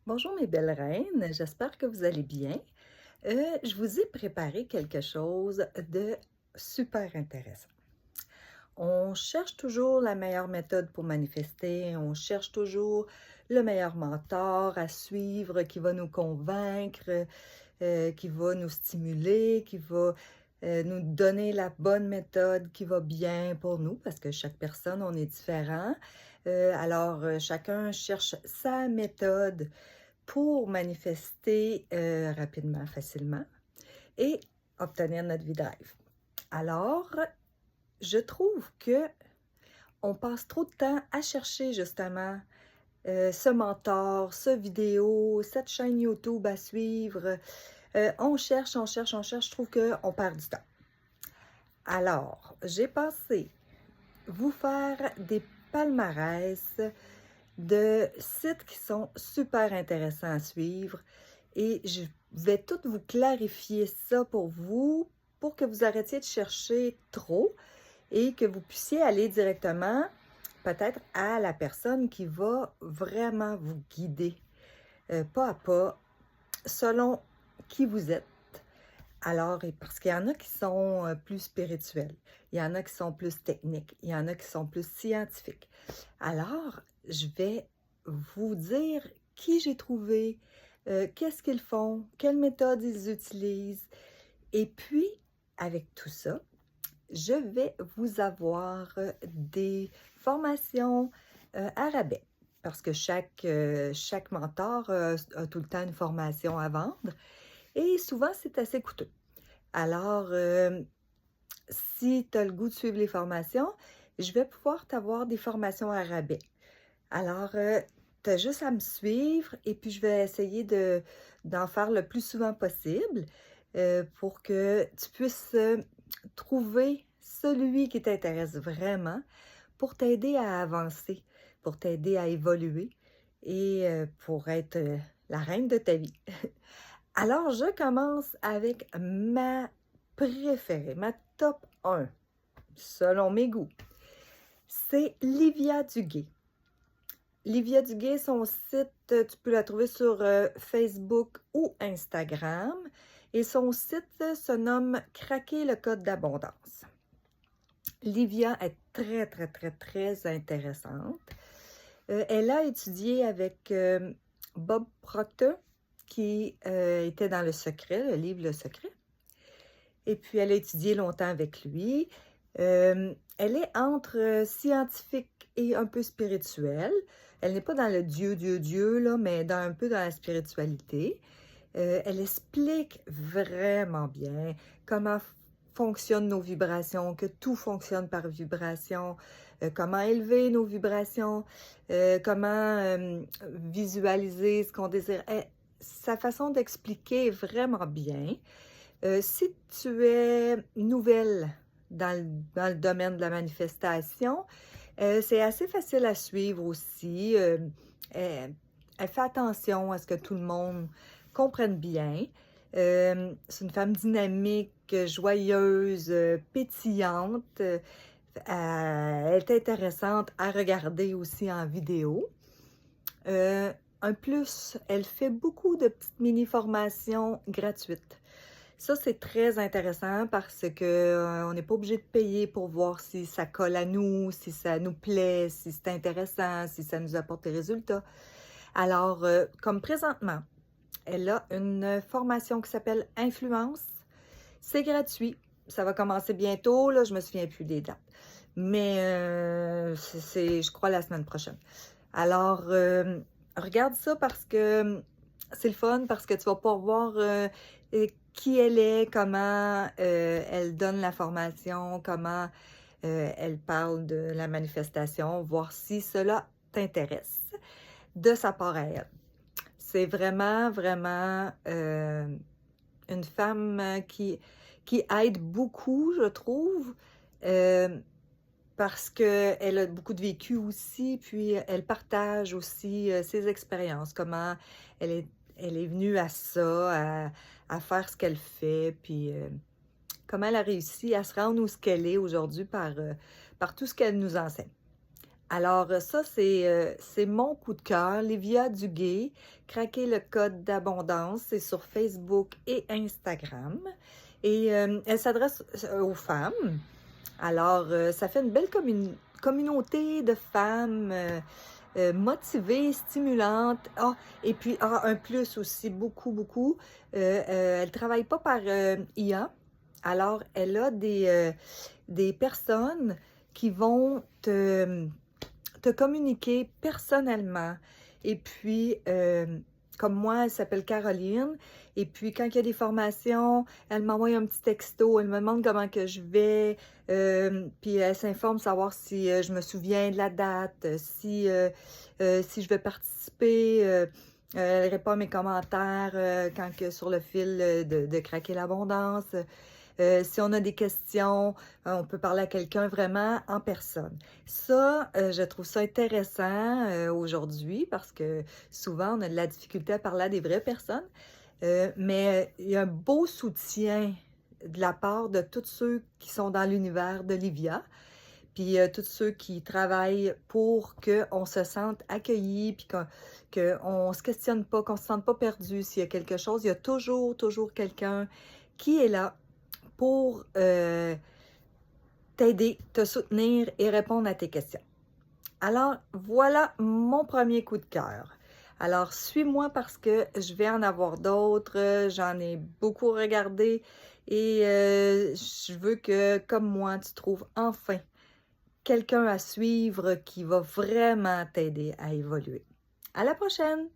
Bonjour mes belles reines, j'espère que vous allez bien. Je vous ai préparé quelque chose de super intéressant. On cherche toujours la meilleure méthode pour manifester, on cherche toujours le meilleur mentor à suivre qui va nous convaincre, qui va nous stimuler, qui va nous donner la bonne méthode qui va bien pour nous, parce que chaque personne, on est différent. Alors, chacun cherche sa méthode pour manifester rapidement, facilement et obtenir notre vie de rêve. Alors, je trouve que on passe trop de temps à chercher justement ce mentor, ce vidéo, cette chaîne YouTube à suivre. On cherche, on cherche, on cherche. Je trouve qu'on perd du temps. Alors, j'ai pensé vous faire des palmarès de sites qui sont super intéressants à suivre et je vais tout vous clarifier ça pour vous, pour que vous arrêtiez de chercher trop et que vous puissiez aller directement peut-être à la personne qui va vraiment vous guider pas à pas selon qui vous êtes. Alors, et parce qu'il y en a qui sont plus spirituels, il y en a qui sont plus techniques, il y en a qui sont plus scientifiques. Alors, je vais vous dire qui j'ai trouvé, qu'est-ce qu'ils font, quelles méthodes ils utilisent. Et puis, avec tout ça, je vais vous avoir des formations à rabais. Parce que chaque mentor a tout le temps une formation à vendre. Et souvent, c'est assez coûteux. Alors, si tu as le goût de suivre les formations, je vais pouvoir t'avoir des formations à rabais. Alors, tu as juste à me suivre et puis je vais essayer d'en faire le plus souvent possible pour que tu puisses trouver celui qui t'intéresse vraiment pour t'aider à avancer, pour t'aider à évoluer et pour être la reine de ta vie. Alors, je commence avec ma préférée, ma top 1, selon mes goûts. C'est Livia Duguay. Livia Duguay, son site, tu peux la trouver sur Facebook ou Instagram. Et son site se nomme Craquer le code d'abondance. Livia est très, très, très, très intéressante. Elle a étudié avec Bob Proctor, qui était dans Le Secret, le livre Le Secret. Et puis, elle a étudié longtemps avec lui. Elle est entre scientifique et un peu spirituelle. Elle n'est pas dans le Dieu, Dieu, Dieu, là, mais un peu dans la spiritualité. Elle explique vraiment bien comment fonctionnent nos vibrations, que tout fonctionne par vibration, comment élever nos vibrations, comment visualiser ce qu'on désire. Sa façon d'expliquer est vraiment bien. Si tu es nouvelle dans le domaine de la manifestation, c'est assez facile à suivre aussi. Elle fait attention à ce que tout le monde comprenne bien. C'est une femme dynamique, joyeuse, pétillante. Elle est intéressante à regarder aussi en vidéo. Un plus, elle fait beaucoup de petites mini-formations gratuites. Ça, c'est très intéressant parce que on n'est pas obligé de payer pour voir si ça colle à nous, si ça nous plaît, si c'est intéressant, si ça nous apporte des résultats. Alors, comme présentement, elle a une formation qui s'appelle Influence. C'est gratuit. Ça va commencer bientôt, là, je me souviens plus des dates. Mais c'est, je crois, la semaine prochaine. Alors, regarde ça parce que c'est le fun, parce que tu vas pouvoir voir qui elle est, comment elle donne la formation, comment elle parle de la manifestation, voir si cela t'intéresse de sa part à elle. C'est vraiment, vraiment une femme qui aide beaucoup, je trouve, parce qu'elle a beaucoup de vécu aussi, puis elle partage aussi ses expériences, comment elle est venue à ça, à faire ce qu'elle fait, puis comment elle a réussi à se rendre où ce qu'elle est aujourd'hui par tout ce qu'elle nous enseigne. Alors, ça, c'est mon coup de cœur, Livia Duguay, Craquer le code d'abondance, c'est sur Facebook et Instagram. Et elle s'adresse aux femmes. Alors, ça fait une belle communauté de femmes motivées, stimulantes. Ah, et puis, un plus aussi, beaucoup, beaucoup. Elle ne travaille pas par IA. Alors, elle a des personnes qui vont te communiquer personnellement. Et puis, comme moi, elle s'appelle Caroline. Et puis, quand il y a des formations, elle m'envoie un petit texto, elle me demande comment que je vais, puis elle s'informe savoir si je me souviens de la date, si je vais participer. Elle répond à mes commentaires quand que sur le fil de Craquer l'abondance. Si on a des questions, on peut parler à quelqu'un vraiment en personne. Ça, je trouve ça intéressant aujourd'hui parce que souvent, on a de la difficulté à parler à des vraies personnes, mais il y a un beau soutien de la part de tous ceux qui sont dans l'univers de Livia, puis tous ceux qui travaillent pour qu'on se sente accueilli, puis qu'on ne se questionne pas, qu'on ne se sente pas perdu. S'il y a quelque chose, il y a toujours, toujours quelqu'un qui est là pour t'aider, te soutenir et répondre à tes questions. Alors, voilà mon premier coup de cœur. Alors, suis-moi parce que je vais en avoir d'autres. J'en ai beaucoup regardé et je veux que, comme moi, tu trouves enfin quelqu'un à suivre qui va vraiment t'aider à évoluer. À la prochaine!